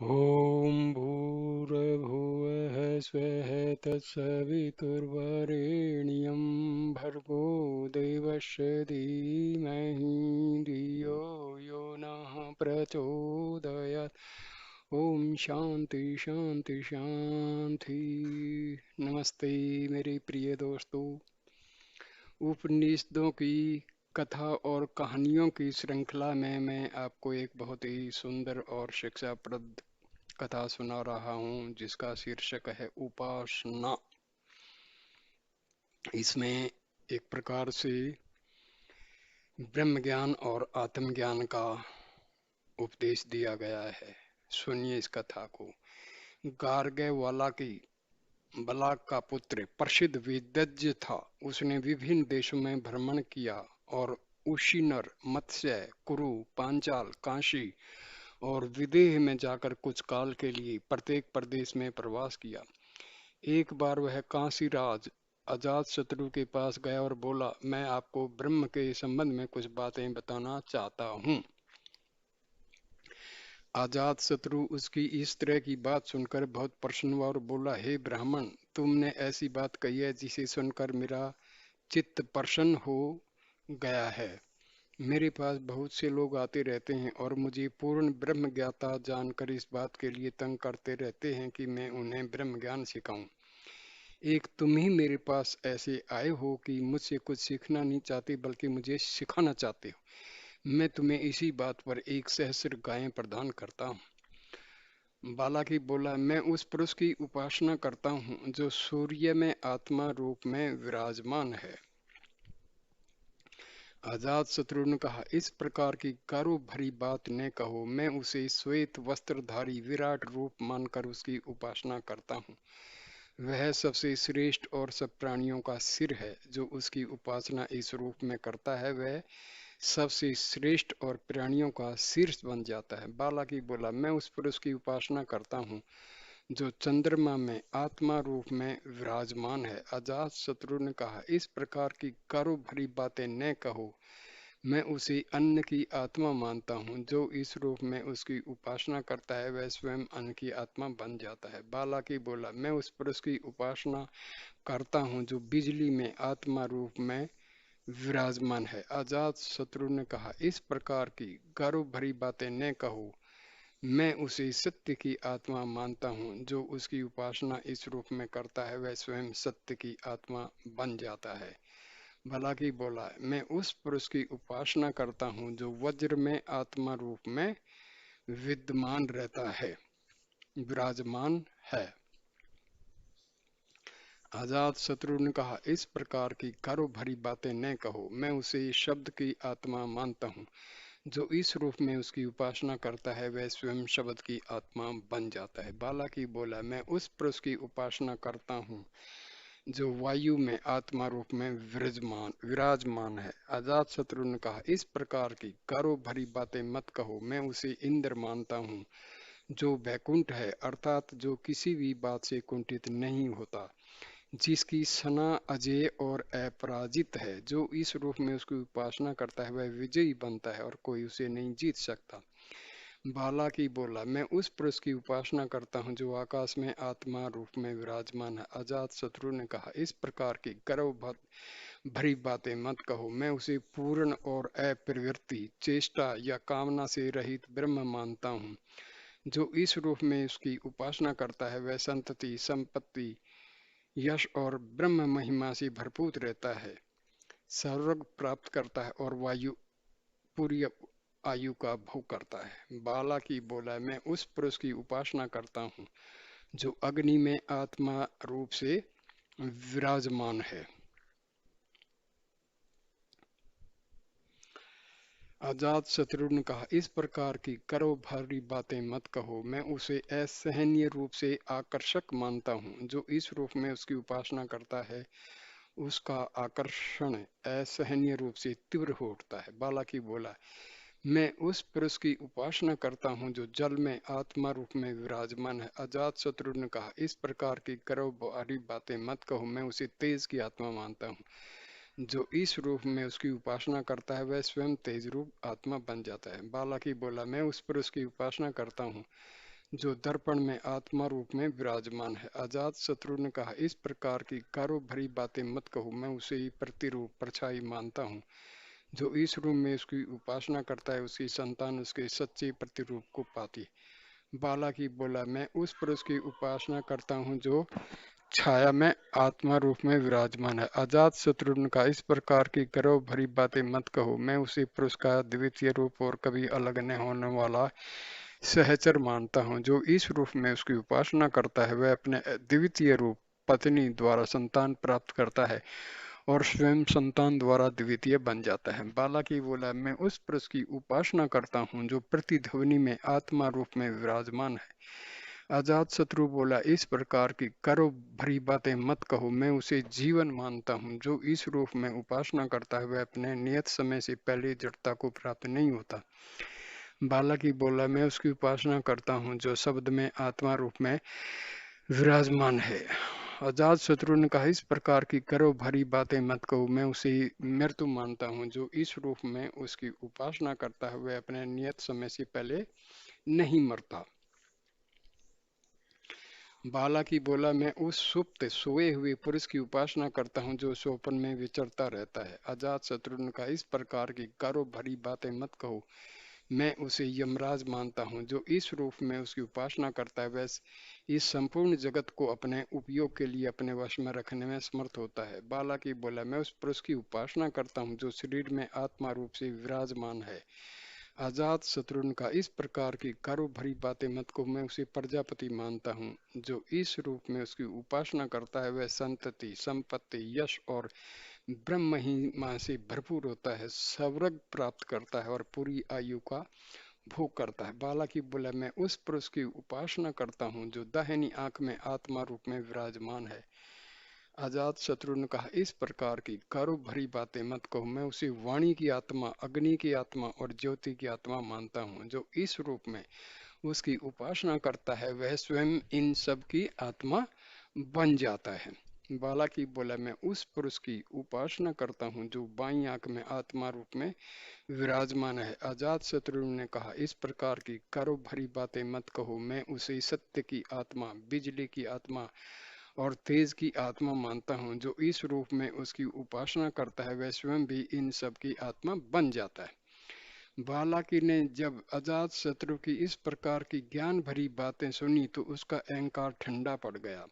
ॐ भूर्भुवः स्वः तत्सवितुर्वरेण्यं भर्गो देवस्य धीमहि धियो यो नः प्रचोदयात्। ओम शांति शांति शांति। नमस्ते मेरे प्रिय दोस्तों। उपनिषदों की कथा और कहानियों की श्रृंखला में मैं आपको एक बहुत ही सुंदर और शिक्षाप्रद कथा सुना रहा हूँ जिसका शीर्षक है उपासना। इसमें एक प्रकार से ब्रह्म ज्ञान और आत्मज्ञान का उपदेश दिया गया है। सुनिए इस कथा को। गार्गे वाला की बलाक का पुत्र प्रसिद्ध वेदज्ञ था। उसने विभिन्न देशों में भ्रमण किया और उशीनर, मत्स्य, कुरु, पांचाल, काशी और विदेह में जाकर कुछ काल के लिए प्रत्येक प्रदेश में प्रवास किया। एक बार वह काशीराज अजातशत्रु के पास गया और बोला, मैं आपको ब्रह्म के संबंध में कुछ बातें बताना चाहता हूँ। अजातशत्रु उसकी इस तरह की बात सुनकर बहुत प्रसन्न हुआ और बोला, हे ब्राह्मण, तुमने ऐसी बात कही है जिसे सुनकर मेरा चित्त प्रसन्न हो गया है। मेरे पास बहुत से लोग आते रहते हैं और मुझे पूर्ण ब्रह्म ज्ञाता जानकर इस बात के लिए तंग करते रहते हैं कि मैं उन्हें ब्रह्म ज्ञान सिखाऊं। एक तुम ही मेरे पास ऐसे आए हो कि मुझसे कुछ सीखना नहीं चाहते बल्कि मुझे सिखाना चाहते हो। मैं तुम्हें इसी बात पर एक सहस्र गायें प्रदान करता हूँ। बालाकी बोला, मैं उस पुरुष की उपासना करता हूँ जो सूर्य में आत्मा रूप में विराजमान है। अजात शत्रु ने कहा, इस प्रकार की गर्व भरी बात न कहो। मैं उसे श्वेत वस्त्रधारी विराट रूप मानकर उसकी उपासना करता हूँ। वह सबसे श्रेष्ठ और सब प्राणियों का सिर है। जो उसकी उपासना इस रूप में करता है वह सबसे श्रेष्ठ और प्राणियों का शीर्ष बन जाता है। बालाकी बोला, मैं उस पुरुष की उपासना करता हूँ जो चंद्रमा में आत्मा रूप में विराजमान है। अजात शत्रु ने कहा, इस प्रकार की गर्व भरी बातें न कहो। मैं उसे अन्न की आत्मा मानता हूँ। जो इस रूप में उसकी उपासना करता है वह स्वयं अन्न की आत्मा बन जाता है। बालाकी बोला, मैं उस पुरुष की उपासना करता हूँ जो बिजली में आत्मा रूप में विराजमान है। अजात शत्रु ने कहा, इस प्रकार की गर्व भरी बातें न कहो। मैं उसे सत्य की आत्मा मानता हूँ। जो उसकी उपासना इस रूप में करता है वह स्वयं सत्य की आत्मा बन जाता है। भलाकी बोला, मैं उस पुरुष की उपासना करता हूँ जो वज्र में आत्मा रूप में विद्यमान रहता है, विराजमान है। आजाद शत्रु ने कहा, इस प्रकार की गर्व भरी बातें न कहो। मैं उसे शब्द की आत्मा मानता हूँ। जो इस रूप में उसकी उपासना करता है वह स्वयं शब्द की आत्मा बन जाता है। बालाकी बोला, मैं उस पुरुष की उपासना करता हूँ जो वायु में आत्मा रूप में विराजमान है। आजाद शत्रु ने कहा, इस प्रकार की गर्व भरी बातें मत कहो। मैं उसे इंद्र मानता हूँ जो वैकुंठ है, अर्थात जो किसी भी बात से कुंठित नहीं होता, जिसकी सना अजय और अपराजित है। जो इस रूप में उसकी उपासना करता है वह विजयी बनता है और कोई उसे नहीं जीत सकता। बालाकी बोला, मैं उस पुरुष की उपासना करता हूँ जो आकाश में आत्मा रूप में विराजमान है। अजात शत्रु ने कहा, इस प्रकार की गर्व भरी बातें मत कहो। मैं उसे पूर्ण और अप्रवृत्ति, चेष्टा या कामना से रहित ब्रह्म मानता हूँ। जो इस रूप में उसकी उपासना करता है वह संतति, संपत्ति, यश और ब्रह्म महिमा से भरपूर रहता है, स्वर्ग प्राप्त करता है और वायु पूरी आयु का भोग करता है। बालाकी बोला, मैं उस पुरुष की उपासना करता हूँ जो अग्नि में आत्मा रूप से विराजमान है। अजात शत्रु ने कहा, इस प्रकार की गर्व भरी बातें मत कहो। मैं उसे असहनीय रूप से आकर्षक मानता हूँ। जो इस रूप में उसकी उपासना करता है उसका आकर्षण असहनीय रूप से तीव्र हो उठता है। बालाकी बोला, मैं उस पुरुष की उपासना करता हूँ जो जल में आत्मा रूप में विराजमान है। अजात शत्रु ने कहा, इस प्रकार की गर्व भरी बातें मत कहो। मैं उसे तेज की आत्मा मानता हूँ। जो इस रूप में उसकी उपासना करता है वह स्वयं तेज रूप आत्मा बन जाता है। बालाकी बोला, मैं उस पुरुष की उपासना करता हूँ जो दर्पण में आत्मा रूप में विराजमान है। अजात शत्रु ने कहा, इस प्रकार की कारो भरी बातें मत कहो, मैं उसे ही प्रतिरूप परछाई मानता हूँ। जो इस रूप में उसकी उपासना करता है, उसकी संतान उसके सच्चे प्रतिरूप को पाती। बालाकी बोला, मैं उस पुरुष की उपासना करता हूँ जो छाया में आत्मा रूप में विराजमान है। अजात शत्रु का, इस प्रकार की गर्व भरी बातें मत कहो, मैं उसी पुरुष का द्वितीय रूप और कभी अलग न होने वाला सहचर मानता हूँ। जो इस रूप में उसकी उपासना करता है, वह अपने द्वितीय रूप पत्नी द्वारा संतान प्राप्त करता है और स्वयं संतान द्वारा द्वितीय बन जाता है। बालाकी बोला, मैं उस पुरुष की उपासना करता हूँ जो प्रतिध्वनि में आत्मा रूप में विराजमान है। अजात शत्रु बोला, इस प्रकार की करो भरी बातें मत कहो, मैं उसे जीवन मानता हूँ। जो इस रूप में उपासना करता है, वह अपने नियत समय से पहले जड़ता को प्राप्त नहीं होता। बालाकी बोला, मैं उसकी उपासना करता हूँ जो शब्द में आत्मा रूप में विराजमान है। अजात शत्रु ने कहा, इस प्रकार की करो भरी बातें मत कहो, मैं उसे मृत्यु मानता हूँ। जो इस रूप में उसकी उपासना करता है, वह अपने नियत समय से पहले नहीं मरता। बालाकी बोला, मैं उस सुप्त सोए हुए पुरुष की उपासना करता हूँ जो स्वप्न में विचरता रहता है। अजात शत्रु ने कहा, इस प्रकार की करो भरी बातें मत कहो, मैं उसे यमराज मानता हूँ। जो इस रूप में उसकी उपासना करता है, वह इस संपूर्ण जगत को अपने उपयोग के लिए अपने वश में रखने में समर्थ होता है। बालाकी बोला, मैं उस पुरुष की उपासना करता हूँ जो शरीर में आत्मा रूप से विराजमान है। आजाद शत्रुन का, इस प्रकार की कारो भरी बातें मत को, मैं उसे प्रजापति मानता हूँ। जो इस रूप में उसकी उपासना करता है, वह संतति, संपत्ति, यश और ब्रह्म महिमा से भरपूर होता है, स्वर्ग प्राप्त करता है और पूरी आयु का भोग करता है। बालाकी बोला, मैं उस पुरुष की उपासना करता हूँ जो दाहिनी आंख में आत्मा रूप में विराजमान है। अजात शत्रु ने कहा, इस प्रकार की कारो भरी बातें मत कहो, मैं उसे वाणी की आत्मा, अग्नि की आत्मा और ज्योति की आत्मा मानता हूँ। जो इस रूप में उसकी उपासना करता है, वह स्वयं इन सब की आत्मा बन जाता है। बालाकी बोला, मैं उस पुरुष की उपासना करता हूँ जो बाईं आंख में आत्मा रूप में विराजमान है। अजात शत्रु ने कहा, इस प्रकार की करो भरी बातें मत कहो, मैं उसे सत्य की आत्मा, बिजली की आत्मा और तेज की आत्मा मानता हूँ। जो इस रूप में उसकी उपासना करता है, वह स्वयं भी इन सब की आत्मा बन जाता है। बालाकी ने जब अजात शत्रु की इस प्रकार की ज्ञान भरी बातें सुनी तो उसका अहंकार ठंडा पड़ गया।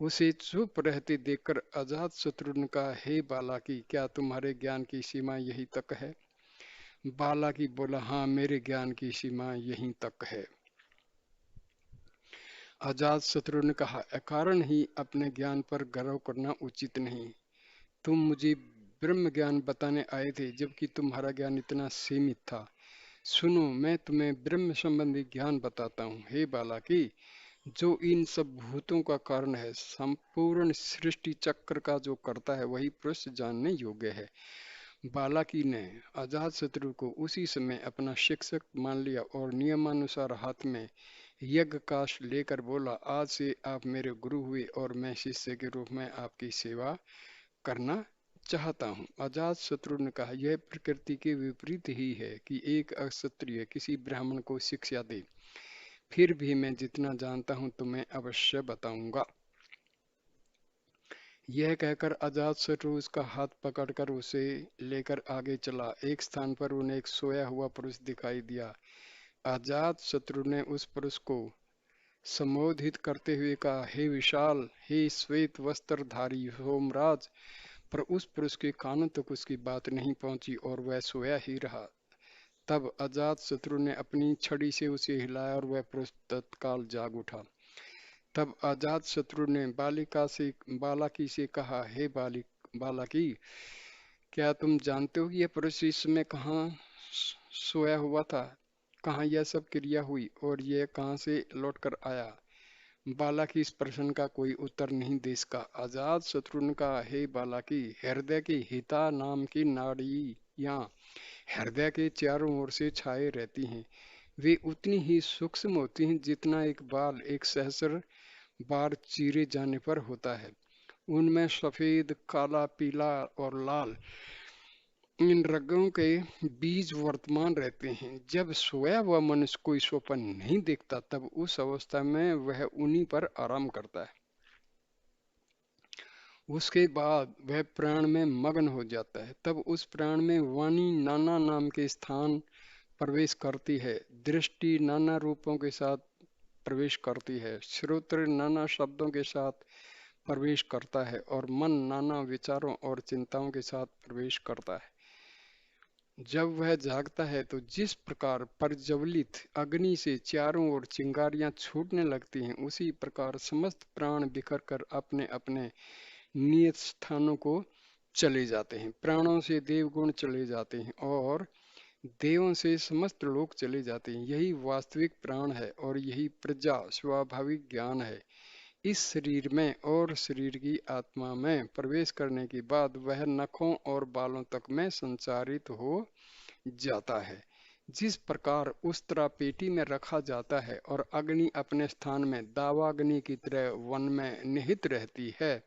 उसे चुप रहते देखकर अजात शत्रु ने कहा, हे बालाकी, क्या तुम्हारे ज्ञान की सीमा यही तक है? बालाकी बोला, हाँ, मेरे ज्ञान की सीमा यहीं तक है। अजात शत्रु ने कहा, अकारण ही अपने ज्ञान पर गर्व करना उचित नहीं। तुम मुझे ब्रह्म ज्ञान बताने आए थे, जबकि तुम्हारा ज्ञान इतना सीमित था। सुनो, मैं तुम्हें ब्रह्म संबंधी ज्ञान बताता हूँ। हे बालाकी, जो इन सब भूतों का कारण है, संपूर्ण सृष्टि चक्र का जो करता है, वही पुरुष जानने योग्य है। बालाकी ने अजात शत्रु को उसी समय अपना शिक्षक मान लिया और नियमानुसार हाथ में यज्ञ काश लेकर बोला, आज से आप मेरे गुरु हुए और मैं शिष्य के रूप में आपकी सेवा करना चाहता हूँ। अजात शत्रु ने कहा, यह प्रकृति के विपरीत ही है कि एक अक्षत्रिय किसी ब्राह्मण को शिक्षा दे। फिर भी मैं जितना जानता हूँ तुम्हें अवश्य बताऊंगा। यह कहकर अजात शत्रु उसका हाथ पकड़कर उसे लेकर आगे चला। एक स्थान पर उन्हें एक सोया हुआ पुरुष दिखाई दिया। अजात शत्रु ने उस पुरुष को संबोधित करते हुए कहा, हे विशाल, हे श्वेत वस्त्रधारी सोमराज। पर उस पुरुष के कानों तक उसकी बात नहीं पहुंची और वह सोया ही रहा। तब अजात शत्रु ने अपनी छड़ी से उसे हिलाया और वह पुरुष तत्काल जाग उठा। तब अजात शत्रु ने बालाकी से कहा, हे बालाकी, क्या तुम जानते हो कि यह पुरुष इस समय कहाँ सोया हुआ था? कहाँ यह सब क्रिया हुई और यह कहाँ से लौटकर आया? बालाकी इस प्रश्न का कोई उत्तर नहीं दे सका। अजात शत्रु ने कहा, हे बालाकी, हृदय की हिता नाम की नाड़ियाँ हृदय के चारों ओर से छाए रहती हैं। वे उतनी ही सूक्ष्म होती हैं जितना एक बाल एक सहस्र बार चीरे जाने पर होता है। उनमें सफेद, काला, पीला और लाल इन रगों के बीज वर्तमान रहते हैं। जब सोया हुआ मनुष्य कोई स्वप्न नहीं देखता तब उस अवस्था में वह उन्हीं पर आराम करता है। उसके बाद वह प्राण में मग्न हो जाता है। तब उस प्राण में वाणी नाना नाम के स्थान प्रवेश करती है, दृष्टि नाना रूपों के साथ प्रवेश करती है, श्रोत्र नाना शब्दों के साथ प्रवेश करता है और मन नाना विचारों और चिंताओं के साथ प्रवेश करता है। जब वह जागता है तो जिस प्रकार प्रज्वलित अग्नि से चारों ओर चिंगारियां छूटने लगती हैं, उसी प्रकार समस्त प्राण बिखर कर अपने अपने नियत स्थानों को चले जाते हैं। प्राणों से देवगुण चले जाते हैं और देवों से समस्त लोग चले जाते हैं। यही वास्तविक प्राण है और यही प्रज्ञा स्वाभाविक ज्ञान है। इस शरीर में और शरीर की आत्मा में प्रवेश करने के बाद वह नखों और बालों तक में संचारित हो जाता है। जिस प्रकार उस्तरा पेटी में रखा जाता है और अग्नि अपने स्थान में दावाग्नि की तरह वन में निहित रहती है,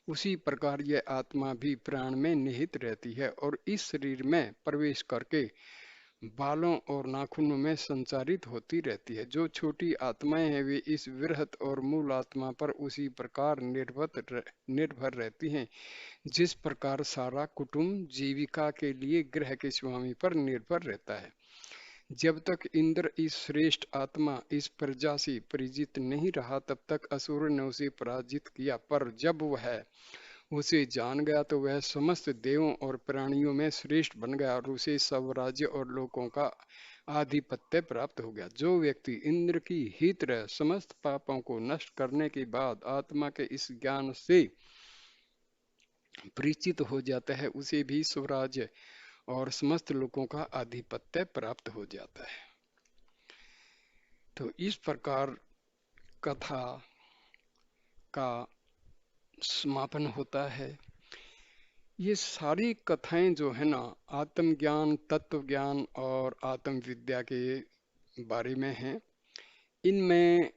उसी प्रकार यह आत्मा भी प्राण में निहित रहती है और इस शरीर में प्रवेश करके बालों और नाखूनों में संचारित होती रहती है। जो छोटी आत्माएं हैं वे इस वृहत और मूल आत्मा पर उसी प्रकार निर्भर रहती हैं जिस प्रकार सारा कुटुंब जीविका के लिए गृह के स्वामी पर निर्भर रहता है। जब तक इंद्र इस श्रेष्ठ आत्मा इस प्रजा से परिचित नहीं रहा तब तक असुर ने उसे पराजित किया, पर जब वह उसे जान गया तो वह समस्त देवों और प्राणियों में श्रेष्ठ बन गया और उसे सब राज्य और लोकों का आधिपत्य प्राप्त हो गया। जो व्यक्ति इंद्र की ही तरह समस्त पापों को नष्ट करने के बाद आत्मा के इस ज्ञान से परिचित हो जाता है, उसे भी स्वराज्य और समस्त लोगों का आधिपत्य प्राप्त हो जाता है। तो इस प्रकार कथा का समापन होता है। ये सारी कथाएं जो है ना, आत्मज्ञान, तत्व ज्ञान और आत्म विद्या के बारे में हैं। इनमें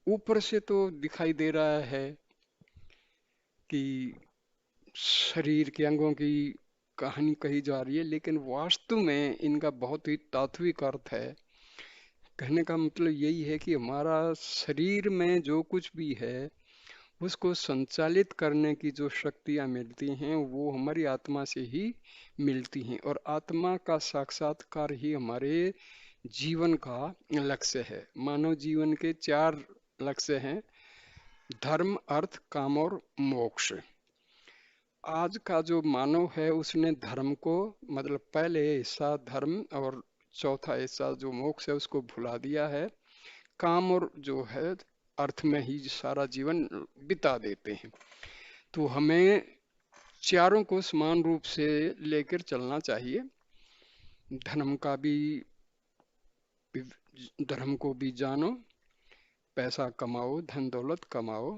ऊपर से तो दिखाई दे रहा है कि शरीर के अंगों की कहानी कही जा रही है, लेकिन वास्तव में इनका बहुत ही तात्विक अर्थ है। कहने का मतलब यही है कि हमारा शरीर में जो कुछ भी है उसको संचालित करने की जो शक्तियां मिलती हैं वो हमारी आत्मा से ही मिलती हैं और आत्मा का साक्षात्कार ही हमारे जीवन का लक्ष्य है। मानव जीवन के 4 लक्ष्य हैं: धर्म, अर्थ, काम और मोक्ष। आज का जो मानव है उसने धर्म को, मतलब पहले हिस्सा धर्म और चौथा हिस्सा जो मोक्ष है उसको भुला दिया है। काम और जो है अर्थ में ही सारा जीवन बिता देते हैं। तो हमें चारों को समान रूप से लेकर चलना चाहिए। धर्म का भी, धर्म को भी जानो, पैसा कमाओ, धन दौलत कमाओ,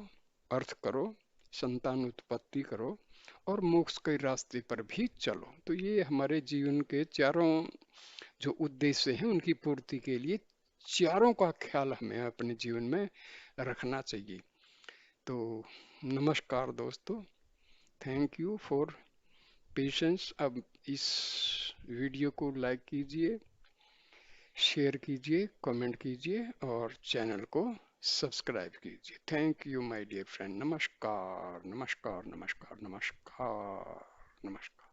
अर्थ करो, संतान उत्पत्ति करो और मोक्ष के रास्ते पर भी चलो। तो ये हमारे जीवन के चारों जो उद्देश्य हैं उनकी पूर्ति के लिए चारों का ख्याल हमें अपने जीवन में रखना चाहिए। तो नमस्कार दोस्तों, थैंक यू फॉर पेशेंस। अब इस वीडियो को लाइक कीजिए, शेयर कीजिए, कमेंट कीजिए और चैनल को सब्सक्राइब कीजिए। Thank you my dear friend. नमस्कार नमस्कार नमस्कार नमस्कार नमस्कार।